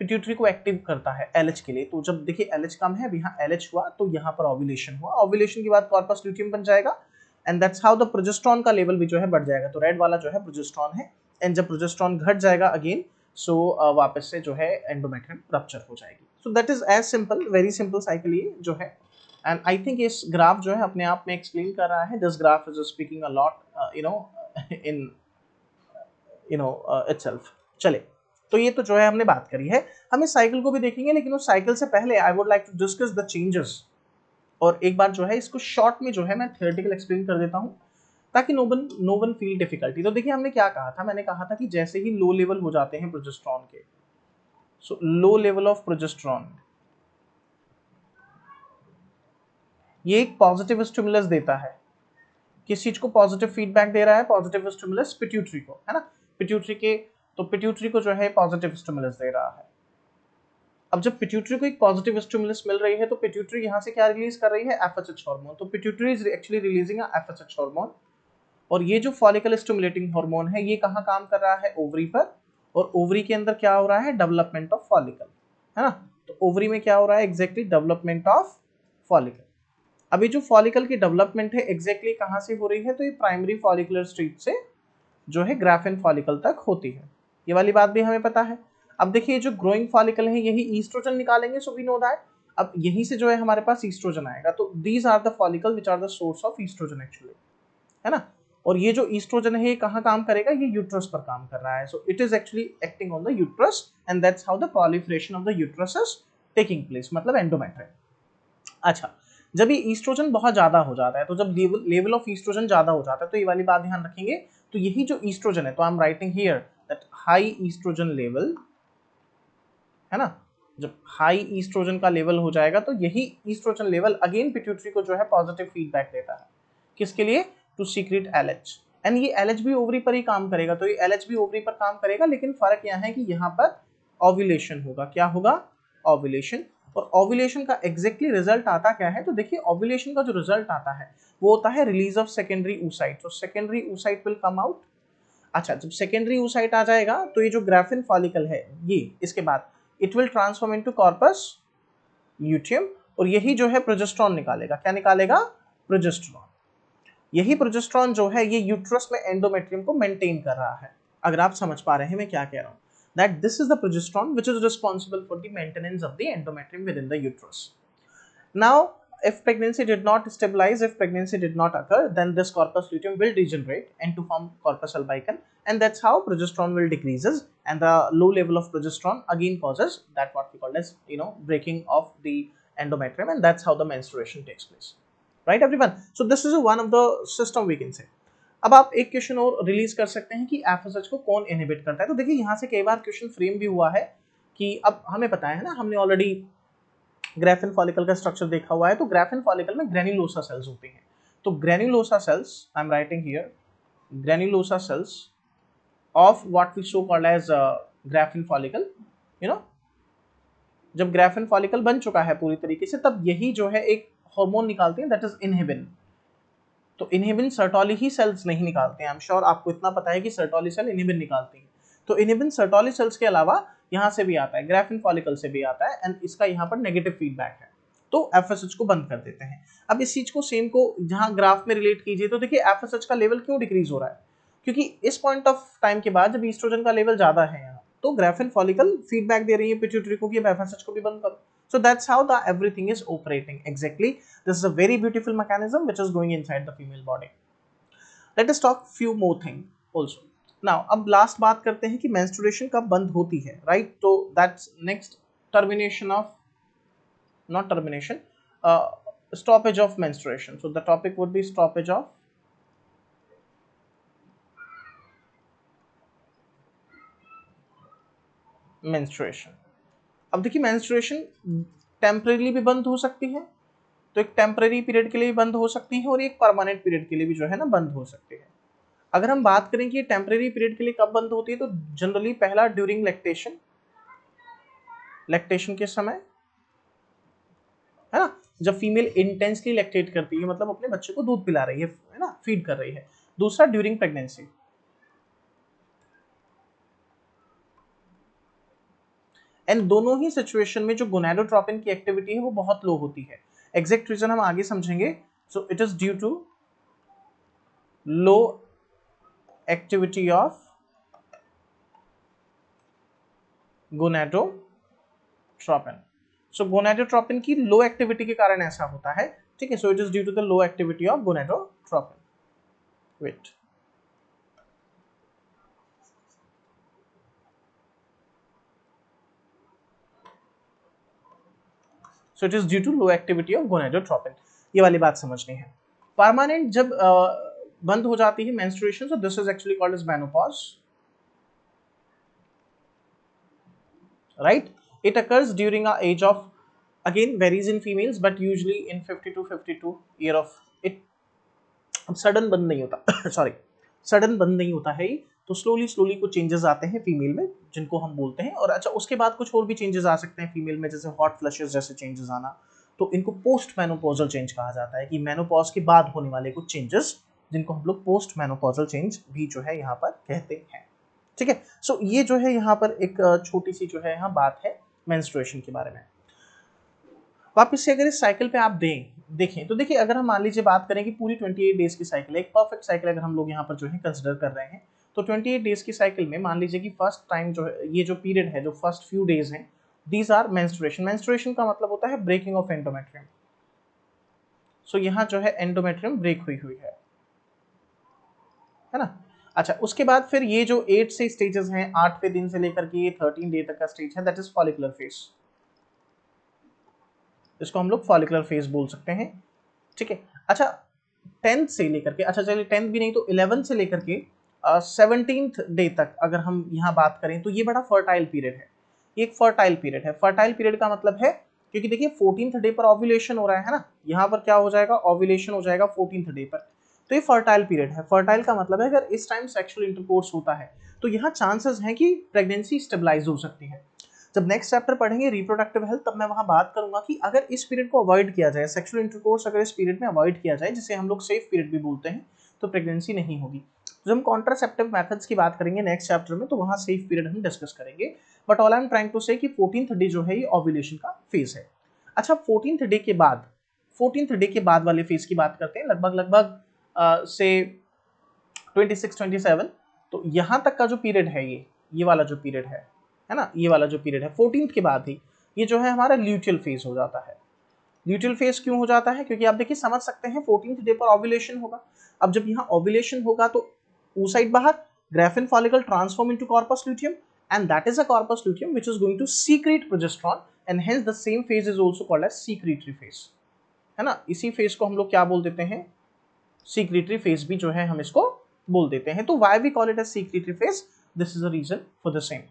पिट्यूटरी को एक्टिव करता है एलएच के लिए। तो जब देखिए एलएच कम है, यहाँ एलएच हुआ, तो यहाँ पर ओव्यूलेशन हुआ, ओव्यूलेशन के बाद कॉर्पस ल्यूटियम बन जाएगा, and that's how the progesterone का लेवल भी जो है बढ़ जाएगा। तो रेड वाला जो है प्रोजेस्टेरॉन है, एंड जब प्रोजेस्टेरॉन घट जाएगा अगेन, सो वापस से जो है एंडोमेट्रियम रप्चर हो जाएगी। So that is as simple, very simple cycle ये जो है। एंड आई थिंक इस ग्राफ जो है अपने आप में एक्सप्लेन कर रहा है, this graph is speaking a lot in itself. चले, तो ये तो जो है हमने बात करी है। हम इस साइकिल को भी देखेंगे, लेकिन उस साइकिल से पहले I would like to discuss the changes, और एक बार जो है इसको शॉर्ट में जो है मैं थियोरेटिकल एक्सप्लेन कर देता हूं, ताकि नो वन फील डिफिकल्टी। तो देखिए हमने क्या कहा था, मैंने कहा था कि जैसे ही लो लेवल हो जाते हैं प्रोजेस्टेरॉन के, सो लो लेवल ऑफ प्रोजेस्टेरॉन, ये एक पॉजिटिव स्टिमुलस देता है। किस चीज को पॉजिटिव फीडबैक दे रहा है, पॉजिटिव स्टिमुलस पिट्यूटरी को, है ना, पिट्यूटरी के, तो पिट्यूटरी को जो है पॉजिटिव स्टिमुलस दे रहा है। अब जब पिट्यूटरी को एक पॉजिटिव स्टिमुलस मिल रही है, तो पिट्यूटरी यहाँ से क्या रिलीज कर रही है, एफएसएच हार्मोन। तो pituitary is actually releasing FSH hormone, और ये जो फॉलिकल स्टिमुलेटिंग हार्मोन है ये कहाँ काम कर रहा है, ओवरी पर, और ओवरी के अंदर क्या हो रहा है, डेवलपमेंट ऑफ फॉलिकल, है ना। तो ओवरी में क्या हो रहा है, एग्जैक्टली डेवलपमेंट ऑफ फॉलिकल। अभी जो फॉलिकल की डेवलपमेंट है एग्जैक्टली कहाँ से हो रही है, तो ये प्राइमरी फॉलिकुलर स्टेज से जो है ग्राफिन फॉलिकल तक होती है, ये वाली बात भी हमें पता है। अब देखिए जो ग्रोइंग फॉलिकल है यही ईस्ट्रोजन निकालेंगे, सो वी नो दैट। अब यहीं से जो है हमारे पास ईस्ट्रोजन आएगा, तो these are the follicle which are the source of estrogen actually, है ना। और ये जो ईस्ट्रोजन है ये कहाँ काम करेगा, ये यूट्रस पर काम कर रहा है। So it is actually acting on the uterus, and that's how the proliferation of the uterus is taking place, मतलब एंडोमेट्रियम। अच्छा, जब ये ईस्ट्रोजन बहुत ज्यादा हो जाता है, तो जब लेवल ऑफ ईस्ट्रोजन ज्यादा हो जाता है, तो ये वाली बात ध्यान रखेंगे। तो यही जो ईस्ट्रोजन है, तो I am writing here that high estrogen level, है ना, जब हाई ईस्ट्रोजन का लेवल हो जाएगा, तो यही ईस्ट्रोजन लेवल अगेन पिट्यूटरी को जो है पॉजिटिव फीडबैक देता है, किसके लिए, टू सीक्रेट एलएच, एंड ये एलएच भी ओवरी पर ही काम करेगा। तो ये एलएच भी ओवरी पर काम करेगा, लेकिन फर्क यह है कि यहाँ पर ओव्यूलेशन होगा, क्या होगा, ओव्यूलेशन। और ओव्यूलेशन का एग्जैक्टली रिजल्ट आता क्या है, तो देखिए ओव्यूलेशन का जो रिजल्ट आता है वो होता है रिलीज ऑफ सेकेंडरी oocyte, तो secondary oocyte will come out. अच्छा, जब सेकेंडरी oocyte आ जाएगा, तो ये जो ग्राफिन फॉलिकल है ये, इसके बाद it will transform into corpus luteum, और यही जो है प्रोजेस्टेरॉन निकालेगा, क्या निकालेगा, प्रोजेस्टेरॉन। यही प्रोजेस्टेरॉन जो है ये यूट्रस में एंडोमेट्रियम को मेंटेन कर रहा है। अगर आप समझ पा रहे हैं मैं क्या कह रहा हूं, that this is the progesterone which is responsible for the maintenance of the endometrium within the uterus. Now, if pregnancy did not stabilize, if pregnancy did not occur, then this corpus luteum will degenerate and to form corpus albicans, and that's how progesterone will decreases, and the low level of progesterone again causes that what we call as breaking of the endometrium, and that's how the menstruation takes place. Right, everyone? So this is one of the system we can say. अब आप एक question और release कर सकते हैं कि FSH को कौन इनहिबिट करता है। तो देखिए यहाँ से कई बार क्वेश्चन फ्रेम भी हुआ है कि अब हमें पता है ना, हमने ऑलरेडी ग्राफिन फॉलिकल का स्ट्रक्चर देखा हुआ है। तो ग्राफिन फॉलिकल में ग्रेन्युलोसा सेल्स होती हैं। तो granulosa cells, I am writing here, granulosa cells of what we so called as graafian follicle, जब ग्राफिन फॉलिकल बन चुका है पूरी तरीके से, तब यही जो है एक हार्मोन निकालते हैं, दैट इज इनहिबिन। तो इनहिबिन सर्टोली ही सेल्स नहीं निकालते हैं। आई एम श्योर आपको इतना पता है कि सर्टोली सेल इनहिबिन निकालती है। तो इनहिबिन सर्टोली सेल्स के अलावा यहाँ से भी आता है, ग्राफिन फॉलिकल से भी आता है, एंड इसका यहाँ पर नेगेटिव फीडबैक है, तो एफएसएच को बंद कर देते हैं। अब इस चीज को सेम को जहाँ ग्राफ में रिलेट कीजिए, तो देखिए एफएसएच का लेवल क्यों डिक्रीज हो रहा है, क्योंकि इस पॉइंट ऑफ टाइम के बाद जब ईस्ट्रोजन का लेवल ज्यादा है यहाँ, तो ग्राफिन फॉलिकल फीडबैक दे रही है पिट्यूटरी को कि अब एफएसएच को भी बंद करो। So that's how the everything is operating exactly. This is a very beautiful mechanism which is going inside the female body. Let us talk few more thing also. Now अब last बात करते हैं कि menstruation कब बंद होती है, right? तो that's next termination of, not termination, stoppage of menstruation. So the topic would be stoppage of menstruation. अब देखिए मेंस्ट्रुएशन टेम्परेरी भी बंद हो सकती है, तो एक टेम्परेरी पीरियड के लिए भी बंद हो सकती है और एक परमानेंट पीरियड के लिए भी जो है ना बंद हो सकती है। अगर हम बात करें कि ये टेम्परेरी पीरियड के लिए कब बंद होती है, तो जनरली पहला ड्यूरिंग लैक्टेशन, लैक्टेशन के समय, है ना, जब फीमेल इंटेंसली लैक्टेट करती है, मतलब अपने बच्चे को दूध पिला रही है ना, फीड कर रही है। दूसरा ड्यूरिंग प्रेगनेंसी, एंड दोनों ही सिचुएशन में जो गोनाडोट्रोपिन की एक्टिविटी है वो बहुत लो होती है। एग्जैक्ट रीजन हम आगे समझेंगे। So it is due to low activity of gonadotropin. So gonadotropin की लो एक्टिविटी के कारण ऐसा होता है, ठीक है। So it is due to the low activity of gonadotropin. Wait, so it is due to low activity of gonadotropin. ये वाली बात समझनी है। परमानेंट जब बंद हो जाती है menstruation, so this is actually called as menopause, right? It occurs during a age of, again varies in females, but usually in 50 to 52 year of it. Sudden बंद नहीं होता सॉरी, सडन बंद नहीं होता है, तो स्लोली स्लोली कुछ changes आते हैं फीमेल में जिनको हम बोलते हैं। और अच्छा, उसके बाद कुछ और भी चेंजेस आ सकते हैं फीमेल में, जैसे हॉट फ्लशेस जैसे चेंजेस आना, तो इनको पोस्ट मेनोपॉजल चेंज कहा जाता है, कि मेनोपॉज के बाद होने वाले कुछ चेंजेस जिनको हम लोग पोस्ट मेनोपॉजल चेंज भी जो है यहाँ पर कहते हैं, ठीक है। सो ये जो है यहाँ पर एक छोटी सी जो है यहाँ बात है मेंस्ट्रुएशन के बारे में। वापस से अगर इस साइकिल पे आप देखें, तो देखिए अगर हम मान लीजिए बात करें कि पूरी 28 डेज की साइकिल है, एक परफेक्ट साइकिल अगर हम लोग यहाँ पर जो है कंसिडर कर रहे हैं, तो 28 डेज की साइकिल में मान लीजिए कि फर्स्ट टाइम जो है, ये जो पीरियड है, जो फर्स्ट फ्यू डेज हैं, दीज आर मेंस्ट्रुएशन। मेंस्ट्रुएशन का मतलब होता है ब्रेकिंग ऑफ एंडोमेट्रियम। सो यहाँ जो है एंडोमेट्रियम ब्रेक हुई है ना। अच्छा, उसके बाद फिर ये जो 8 से स्टेजेस हैं, 8वें दिन से लेकर के ये 13 डे तक का स्टेज है, दैट इज फॉलिकुलर फेज। इसको हम लोग फॉलिकुलर फेज बोल सकते हैं, ठीक है। अच्छा, 10th से लेकर के, अच्छा चलिए 10th भी नहीं तो 11 से लेकर के 17th डे तक अगर हम यहाँ बात करें, तो ये बड़ा फर्टाइल पीरियड है। ये एक फर्टाइल पीरियड है। फर्टाइल पीरियड का मतलब है, क्योंकि देखिए 14th डे पर ओव्यूलेशन हो रहा है ना, यहाँ पर क्या हो जाएगा, ओव्यूलेशन हो जाएगा 14th डे पर, तो ये फर्टाइल पीरियड है। फर्टाइल का मतलब है अगर इस टाइम सेक्सुअल इंटरकोर्स होता है, तो यहाँ चांसेस हैं कि प्रेगनेंसी स्टेबलाइज हो सकती है। जब नेक्स्ट चैप्टर पढ़ेंगे रिप्रोडक्टिव हेल्थ, तब मैं वहां बात करूंगा कि अगर इस पीरियड को अवॉइड किया जाए, सेक्सुअल इंटरकोर्स अगर इस पीरियड में अवॉइड किया जाए, जिसे हम लोग सेफ पीरियड भी बोलते हैं, तो प्रेगनेंसी नहीं होगी। जब हम कॉन्ट्रासेप्टिव मेथड्स की बात करेंगे नेक्स्ट चैप्टर में, तो वहां सेफ पीरियड हम डिस्कस करेंगे। But all I am trying to say कि 14th डे जो है ये ओव्यूलेशन का फेज है। अच्छा, 14th डे के बाद वाले फेज की बात करते हैं। लगभग से 26-27, तो यहाँ तक का जो पीरियड है, ये वाला जो पीरियड है ना, ये वाला जो पीरियड है 14th के बाद ही ये जो है हमारा ल्यूटियल फेज हो जाता है। ल्यूटियल फेज क्यों हो जाता है? क्योंकि आप देखिए समझ सकते हैं 14th डे पर ओव्यूलेशन होगा। अब जब यहाँ ओव्यूलेशन होगा तो oocyte बाहर, graafian follicle transform into corpus luteum, and that is a corpus luteum which is going to secrete progesterone, and hence the same phase is also called as secretory phase, है ना। इसी phase को हम लोग क्या बोल देते हैं? सीक्रेटरी फेज भी जो है हम इसको बोल देते हैं। तो why we call it as secretory phase? This is a reason for the same,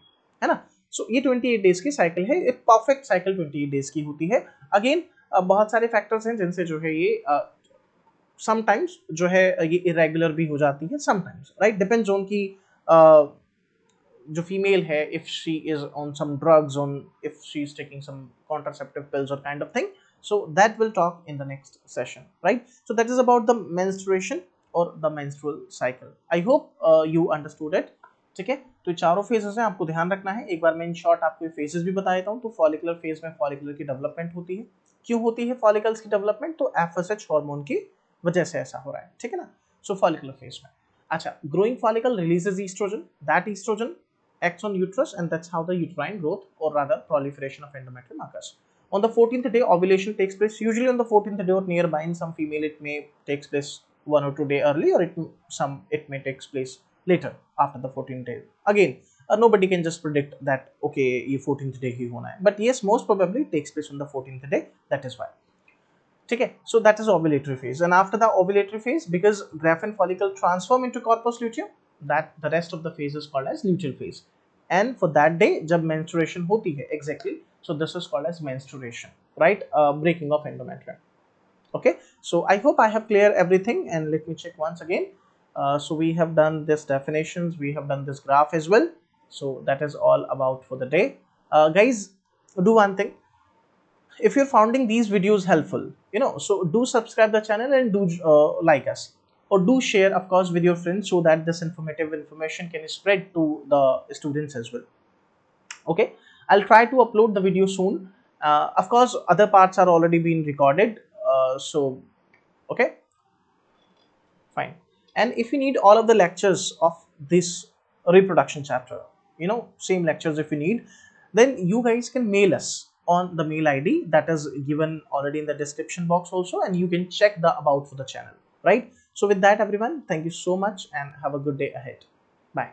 है ना। सो ये 28 डेज की साइकिल है, एक परफेक्ट साइकिल 28 डेज की होती है। अगेन बहुत सारे फैक्टर्स हैं जिनसे जो है ये समटाइम्स जो है ये इरेगुलर भी हो जाती है समटाइम्स, राइट, डिपेंड्स ऑन की जो फीमेल है, if she is on some drugs, on if she is taking some contraceptive pills or kind of thing. So that we'll talk in the next session, right? So that is about the menstruation or the menstrual cycle. I hope you understood it. ठीक है, तो चारों phases हैं, आपको ध्यान रखना है। एक बार मैं इन शॉर्ट आपको फेजेस भी बता देता हूँ। तो फॉलिकुलर फेज में फॉलिकुलर की डेवलपमेंट होती है। क्यों होती है फॉलिकल्स की डेवलपमेंट? तो एफएसएच हार्मोन की वजह से ऐसा हो रहा है, ठीक है ना। सो फॉलिकुलर फेज में, अच्छा, growing follicle releases estrogen, that estrogen acts on uterus, and that's how the uterine growth or rather proliferation of endometrium occurs. On the 14th day, ovulation takes place. Usually on the 14th day or nearby, in some female it may takes place 1 or 2 days early, or it may takes place later after the 14th day. Again, nobody can just predict that okay ये 14th day ही होना है, but yes, most probably it takes place on the 14th day. That is why. ठीक है, so that is ovulatory phase, and after the ovulatory phase, because graphene follicle transform into corpus luteum, that the rest of the phase is called as luteal phase, and for that day जब menstruation होती है exactly, so this is called as menstruation, right? Breaking of endometrium. Okay, so I hope I have cleared everything, and let me check once again. So we have done this definitions, we have done this graph as well, so that is all about for the day. Guys, do one thing. If you're finding these videos helpful, so do subscribe the channel and do like us, or do share of course with your friends, so that this informative information can spread to the students as well. Okay, I'll try to upload the video soon. Of course other parts are already being recorded, so okay, fine. And if you need all of the lectures of this reproduction chapter, same lectures if you need, then you guys can mail us on the mail ID that is given already in the description box also, and you can check the about for the channel, right? So with that everyone, thank you so much and have a good day ahead. Bye.